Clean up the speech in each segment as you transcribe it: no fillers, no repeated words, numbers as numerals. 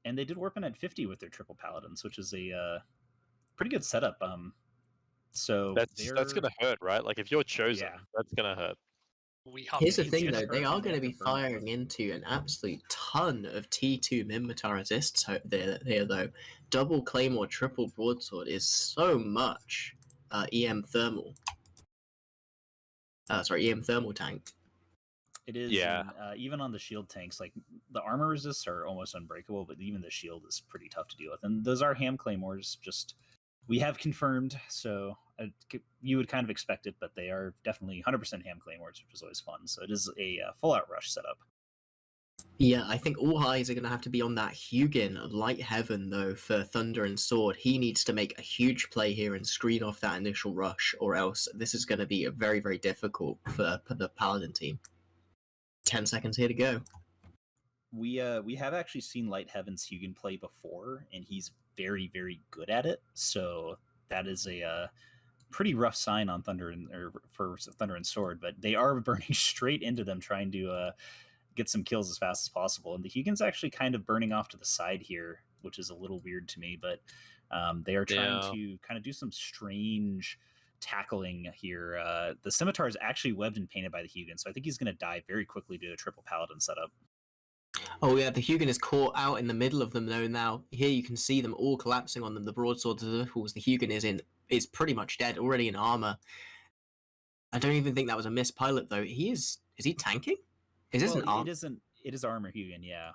And they did warp in at 50 with their triple paladins, which is a pretty good setup. So that's gonna hurt, right? Like if you're chosen, Yeah. that's gonna hurt. Here's the thing, though. hurt, They are and they going to have be to burn firing into an absolute ton of T2 Minmatar resists there, though. Double Claymore, triple Broadsword is so much EM Thermal. EM Thermal tank. It is, Yeah. and, even on the shield tanks, like the armor resists are almost unbreakable, but even the shield is pretty tough to deal with. And those are ham claymores, just we have confirmed, so you would kind of expect it, but they are definitely 100% ham claymores, which is always fun. So it is a full-out rush setup. Yeah, I think all eyes are going to have to be on that Hugin Light Heaven, though, for Thunder and Sword. He needs to make a huge play here and screen off that initial rush, or else this is going to be very, very difficult for the Paladin team. 10 seconds here to go. We have actually seen Light Heaven's Hugin play before, and he's very, very good at it. So that is a pretty rough sign on for Thunder and Sword. But they are burning straight into them, trying to get some kills as fast as possible. And the Hugin's actually kind of burning off to the side here, which is a little weird to me. But they are trying to kind of do some strange tackling here. The Scimitar is actually webbed and painted by the Hugin, so I think he's going to die very quickly to a triple Paladin setup. Oh yeah, the Hugin is caught out in the middle of them though now. Here you can see them all collapsing on them. The broadswords, the ripples, the Hugin is pretty much dead, already in armor. I don't even think that was a missed pilot though. Is he tanking? Is this an armor? It is armor Hugin, yeah.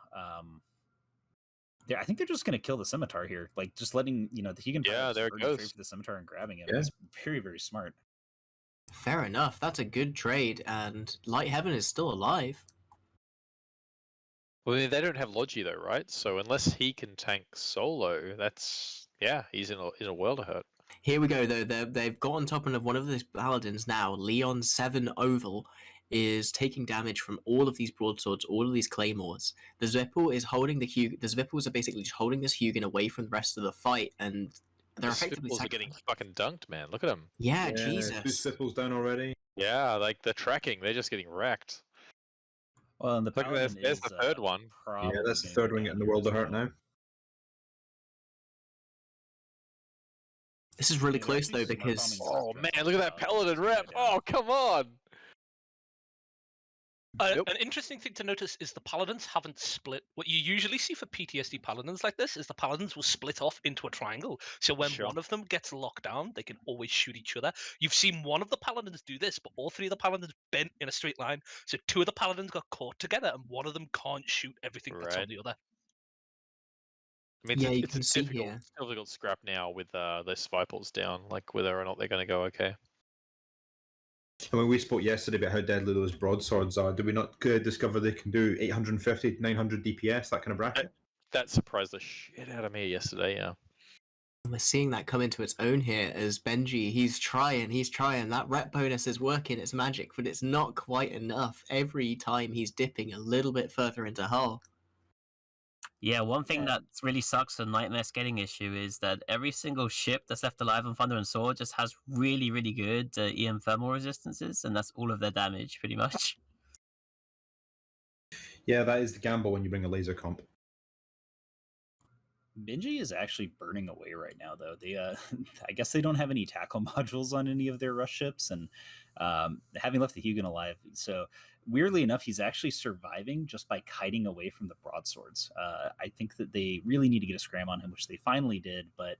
I think they're just going to kill the Scimitar here, like just letting the Hugin. Yeah, there it goes. For the Scimitar and grabbing it. Yeah. It's very, very smart. Fair enough. That's a good trade, and Light Heaven is still alive. Well, they don't have Logi though, right? So unless he can tank solo, he's in a world of hurt. Here we go though. They've got on top of one of these paladins now. Leon 7 Oval is taking damage from all of these broadswords, all of these claymores. The Zwippel is holding the Hugin. The Zwippels are basically just holding this Hugin away from the rest of the fight, and they're effectively are getting fucking dunked, man. Look at them. Yeah, Jesus. 2 Zwippels down already. Yeah, like the tracking, they're just getting wrecked. Well, and the Look, there's the third one. Yeah, that's the third one getting the world of hurt now. This is really close though, because oh man, look at that Paladin rep! Oh, come on! An interesting thing to notice is the Paladins haven't split. What you usually see for PTSD Paladins like this is the Paladins will split off into a triangle. So when one of them gets locked down, they can always shoot each other. You've seen one of the Paladins do this, but all 3 of the Paladins bent in a straight line. So 2 of the Paladins got caught together, and one of them can't shoot everything that's on the other. I mean, yeah, you it's can a see here. difficult scrap now with this Vipers down, like whether or not they're going to go okay. I mean, we spoke yesterday about how deadly those broadswords are. Did we not discover they can do 850, 900 DPS, that kind of bracket? That surprised the shit out of me yesterday, yeah. We're seeing that come into its own here as Benji, he's trying. That rep bonus is working its magic, but it's not quite enough. Every time he's dipping a little bit further into hull. Yeah, one thing that really sucks for Nightmare scaling issue is that every single ship that's left alive on Thunder and Sword just has really, really good EM thermal resistances, and that's all of their damage, pretty much. Yeah, that is the gamble when you bring a laser comp. Benji is actually burning away right now, though. They, I guess they don't have any tackle modules on any of their rush ships, and having left the Hugin alive. So weirdly enough, he's actually surviving just by kiting away from the broadswords. I think that they really need to get a scram on him, which they finally did, but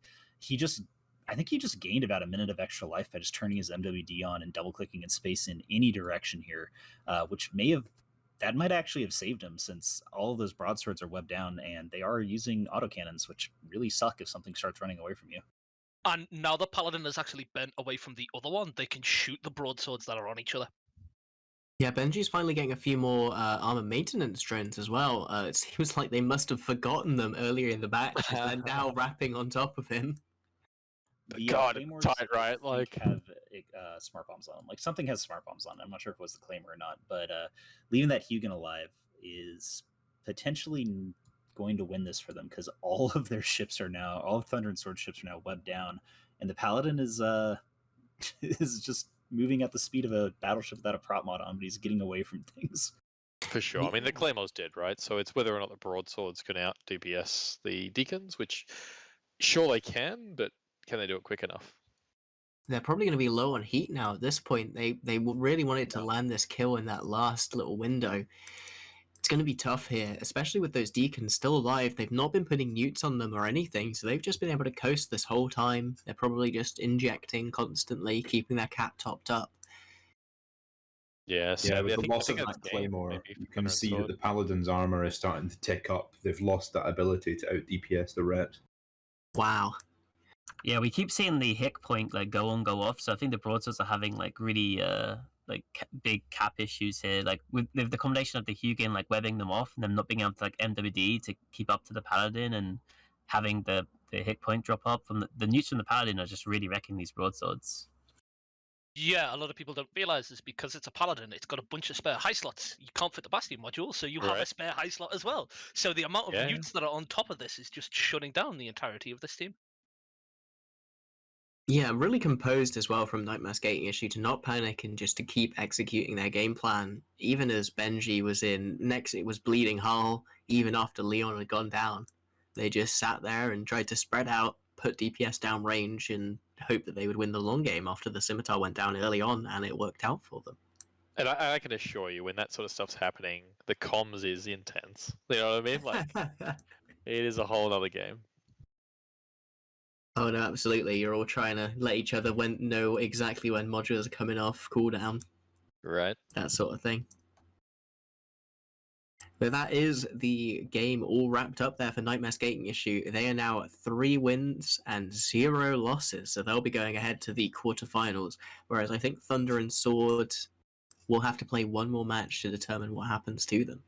I think he just gained about a minute of extra life by just turning his MWD on and double clicking in space in any direction here, which might actually have saved him, since all of those broadswords are webbed down and they are using autocannons, which really suck if something starts running away from you. And now the Paladin is actually bent away from the other one, they can shoot the broadswords that are on each other. Yeah, Benji's finally getting a few more armor maintenance drones as well. It seems like they must have forgotten them earlier in the batch, and they're now wrapping on top of him. God, it's tight, right? Like, have smart bombs on them. Like, something has smart bombs on. I'm not sure if it was the Claymore or not, but leaving that Hugin alive is potentially going to win this for them, because all of Thunder and Sword ships are now webbed down, and the Paladin is just moving at the speed of a battleship without a prop mod on, but he's getting away from things. For sure. I mean, the Claymore's dead, right? So it's whether or not the broadswords can out DPS the Deacons, which sure they can, but can they do it quick enough? They're probably going to be low on heat now at this point. They really wanted to land this kill in that last little window. It's going to be tough here, especially with those Deacons still alive. They've not been putting newts on them or anything, so they've just been able to coast this whole time. They're probably just injecting constantly, keeping their cap topped up. Yeah, so Yeah, I with the think loss of it's that game, Claymore, maybe, you for can Thunder and see that Sword. the Paladin's armor is starting to tick up. They've lost that ability to out DPS the Ret. Wow. Yeah, we keep seeing the hit point like go on, go off. So I think the broadswords are having like really big cap issues here. Like with the combination of the Hugin like webbing them off and them not being able to like MWD to keep up to the Paladin and having the hit point drop up from the newts from the Paladin are just really wrecking these broadswords. Yeah, a lot of people don't realize this because it's a paladin. It's got a bunch of spare high slots. You can't fit the bastion module, so you have a Right. spare high slot as well. So the amount of Yeah. newts that are on top of this is just shutting down the entirety of this team. Yeah, really composed as well from Nightmare's gating issue to not panic and just to keep executing their game plan. Even as Benji was in next, it was bleeding hull. Even after Leon had gone down, they just sat there and tried to spread out, put DPS down range, and hope that they would win the long game after the scimitar went down early on, and it worked out for them. And I can assure you, when that sort of stuff's happening, the comms is intense. You know what I mean? Like, it is a whole other game. Oh no, absolutely. You're all trying to let each other know exactly when modules are coming off cooldown, Right. that sort of thing. But that is the game all wrapped up there for Nightmare's gating issue. They are now at 3 wins and 0 losses, so they'll be going ahead to the quarterfinals. Whereas I think Thunder and Sword will have to play one more match to determine what happens to them.